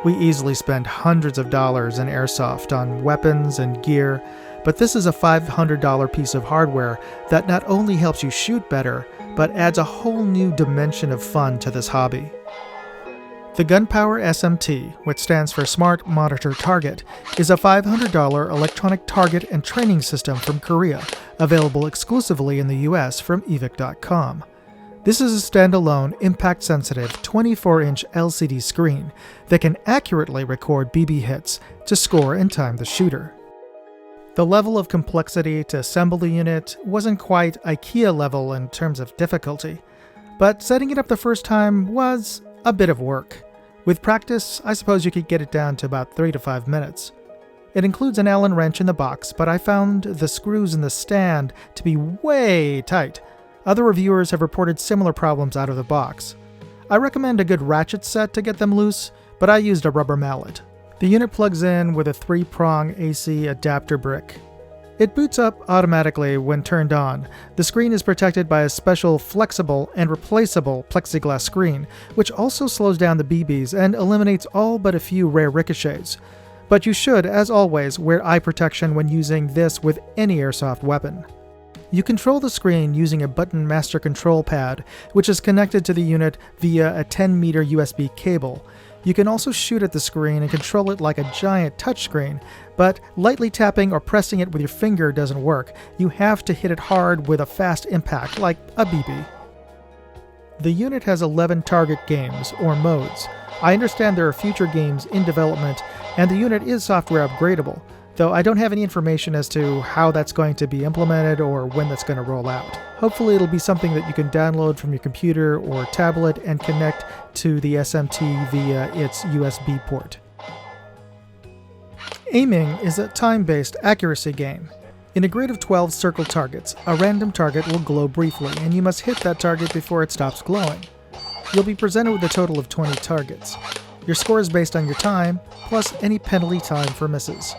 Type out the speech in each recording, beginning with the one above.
We easily spend hundreds of dollars in Airsoft on weapons and gear, but this is a $500 piece of hardware that not only helps you shoot better, but adds a whole new dimension of fun to this hobby. The Gunpower SMT, which stands for Smart Monitor Target, is a $500 electronic target and training system from Korea, available exclusively in the US from Evike.com. This is a standalone, impact-sensitive 24-inch LCD screen that can accurately record BB hits to score and time the shooter. The level of complexity to assemble the unit wasn't quite IKEA level in terms of difficulty, but setting it up the first time was a bit of work. With practice, I suppose you could get it down to about 3 to 5 minutes. It includes an Allen wrench in the box, but I found the screws in the stand to be way tight. Other reviewers have reported similar problems out of the box. I recommend a good ratchet set to get them loose, but I used a rubber mallet. The unit plugs in with a 3-prong AC adapter brick. It boots up automatically when turned on. The screen is protected by a special flexible and replaceable plexiglass screen, which also slows down the BBs and eliminates all but a few rare ricochets. But you should, as always, wear eye protection when using this with any airsoft weapon. You control the screen using a button master control pad, which is connected to the unit via a 10-meter USB cable. You can also shoot at the screen and control it like a giant touchscreen, but lightly tapping or pressing it with your finger doesn't work. You have to hit it hard with a fast impact, like a BB. The unit has 11 target games, or modes. I understand there are future games in development, and the unit is software upgradable, though I don't have any information as to how that's going to be implemented or when that's going to roll out. Hopefully it'll be something that you can download from your computer or tablet and connect to the SMT via its USB port. Aiming is a time-based accuracy game. In a grid of 12 circle targets, a random target will glow briefly, and you must hit that target before it stops glowing. You'll be presented with a total of 20 targets. Your score is based on your time, plus any penalty time for misses.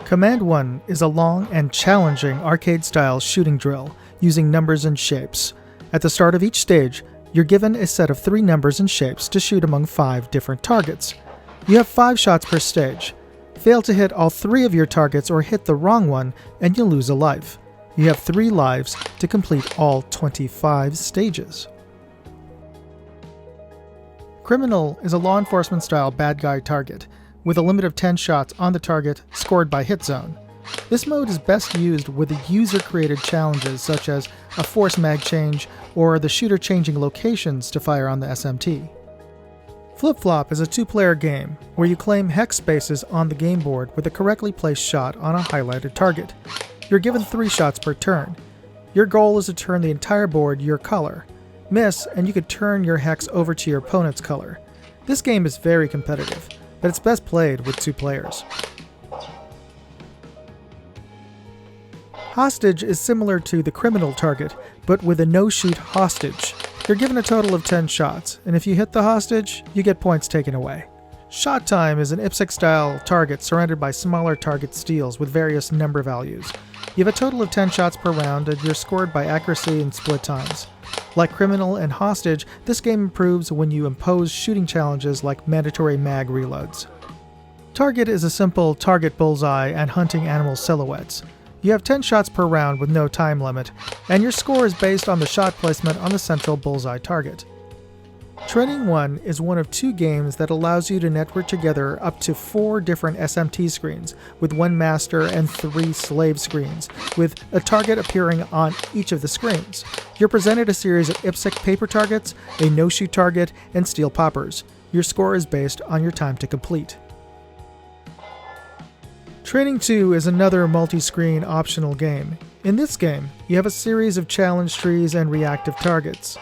Command 1 is a long and challenging arcade-style shooting drill using numbers and shapes. At the start of each stage, you're given a set of 3 numbers and shapes to shoot among 5 different targets. You have 5 shots per stage. Fail to hit all 3 of your targets or hit the wrong one, and you'll lose a life. You have 3 lives to complete all 25 stages. Criminal is a law enforcement-style bad guy target, with a limit of 10 shots on the target scored by hit zone. This mode is best used with the user-created challenges such as a force mag change or the shooter changing locations to fire on the SMT. Flip-Flop is a 2-player game where you claim hex spaces on the game board with a correctly placed shot on a highlighted target. You're given 3 shots per turn. Your goal is to turn the entire board your color. Miss, and you could turn your hex over to your opponent's color. This game is very competitive, but it's best played with 2 players. Hostage is similar to the criminal target, but with a no-shoot hostage. You're given a total of 10 shots, and if you hit the hostage, you get points taken away. Shot time is an IPSC-style target surrounded by smaller target steels with various number values. You have a total of 10 shots per round, and you're scored by accuracy and split times. Like Criminal and Hostage, this game improves when you impose shooting challenges like mandatory mag reloads. Target is a simple target bullseye and hunting animal silhouettes. You have 10 shots per round with no time limit, and your score is based on the shot placement on the central bullseye target. Training 1 is one of 2 games that allows you to network together up to 4 different SMT screens, with 1 master and 3 slave screens, with a target appearing on each of the screens. You're presented a series of IPSC paper targets, a no-shoot target, and steel poppers. Your score is based on your time to complete. Training 2 is another multi-screen optional game. In this game, you have a series of challenge trees and reactive targets.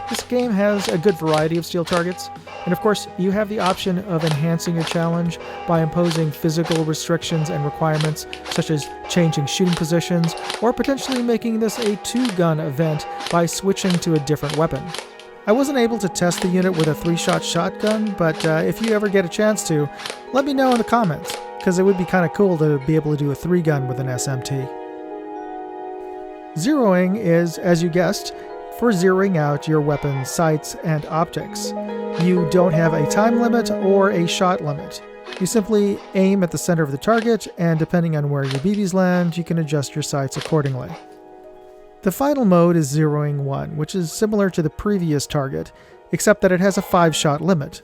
This game has a good variety of steel targets, and of course, you have the option of enhancing your challenge by imposing physical restrictions and requirements, such as changing shooting positions, or potentially making this a 2-gun event by switching to a different weapon. I wasn't able to test the unit with a 3-shot shotgun, but if you ever get a chance to, let me know in the comments. because it would be kind of cool to be able to do a 3-gun with an SMT. Zeroing is, as you guessed, for zeroing out your weapon's sights and optics. You don't have a time limit or a shot limit. You simply aim at the center of the target, and depending on where your BBs land, you can adjust your sights accordingly. The final mode is Zeroing 1, which is similar to the previous target, except that it has a 5-shot limit.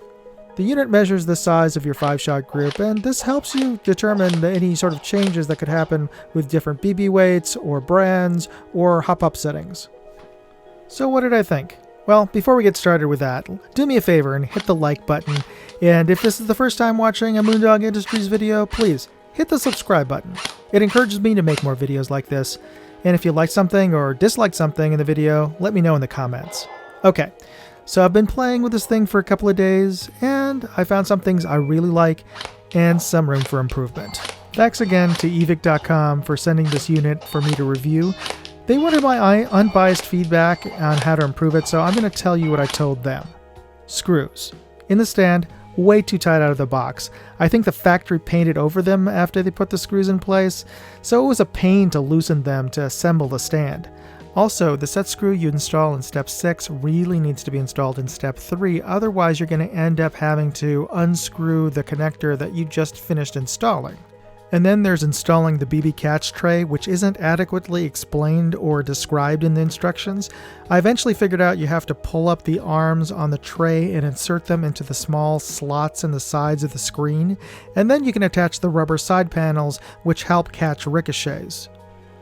The unit measures the size of your 5-shot group, and this helps you determine any sort of changes that could happen with different BB weights, or brands, or hop-up settings. So what did I think? Well, before we get started with that, do me a favor and hit the like button, and if this is the first time watching a Moondog Industries video, please hit the subscribe button. It encourages me to make more videos like this, and if you like something or dislike something in the video, let me know in the comments. Okay, so I've been playing with this thing for a couple of days, and I found some things I really like, and some room for improvement. Thanks again to Evike.com for sending this unit for me to review. They wanted my unbiased feedback on how to improve it, so I'm going to tell you what I told them. Screws. In the stand, way too tight out of the box. I think the factory painted over them after they put the screws in place, so it was a pain to loosen them to assemble the stand. Also, the set screw you install in step 6 really needs to be installed in step 3, otherwise you're going to end up having to unscrew the connector that you just finished installing. And then there's installing the BB catch tray, which isn't adequately explained or described in the instructions. I eventually figured out you have to pull up the arms on the tray and insert them into the small slots in the sides of the screen, and then you can attach the rubber side panels, which help catch ricochets.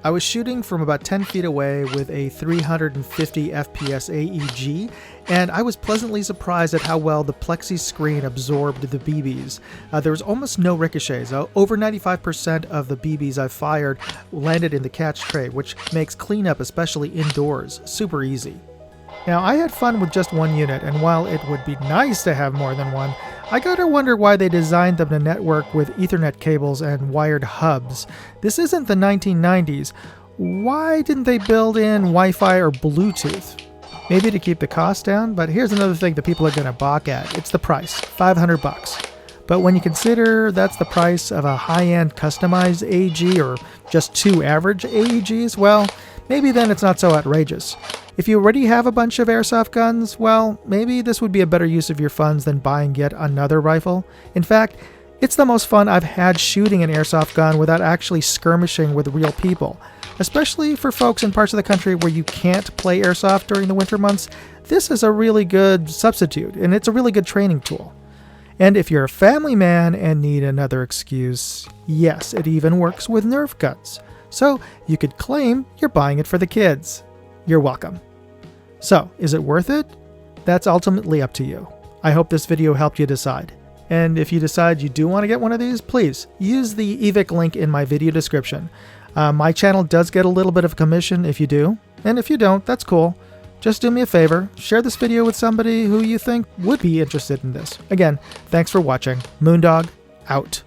I was shooting from about 10 feet away with a 350 FPS AEG, and I was pleasantly surprised at how well the plexi screen absorbed the BBs. There was almost no ricochets. Over 95% of the BBs I fired landed in the catch tray, which makes cleanup, especially indoors, super easy. Now, I had fun with just one unit, and while it would be nice to have more than one, I gotta wonder why they designed them to network with Ethernet cables and wired hubs. This isn't the 1990s. Why didn't they build in Wi-Fi or Bluetooth? Maybe to keep the cost down, but here's another thing that people are gonna balk at. It's the price, $500. But when you consider that's the price of a high-end customized AEG or just 2 average AEGs, well, maybe then it's not so outrageous. If you already have a bunch of airsoft guns, well, maybe this would be a better use of your funds than buying yet another rifle. In fact, it's the most fun I've had shooting an airsoft gun without actually skirmishing with real people. Especially for folks in parts of the country where you can't play airsoft during the winter months, this is a really good substitute, and it's a really good training tool. And if you're a family man and need another excuse, yes, it even works with Nerf guns. So you could claim you're buying it for the kids. You're welcome. So, is it worth it? That's ultimately up to you. I hope this video helped you decide. And if you decide you do want to get one of these, please use the Evike link in my video description. My channel does get a little bit of commission if you do, and if you don't, that's cool. Just do me a favor, share this video with somebody who you think would be interested in this. Again, thanks for watching. Moondog, out.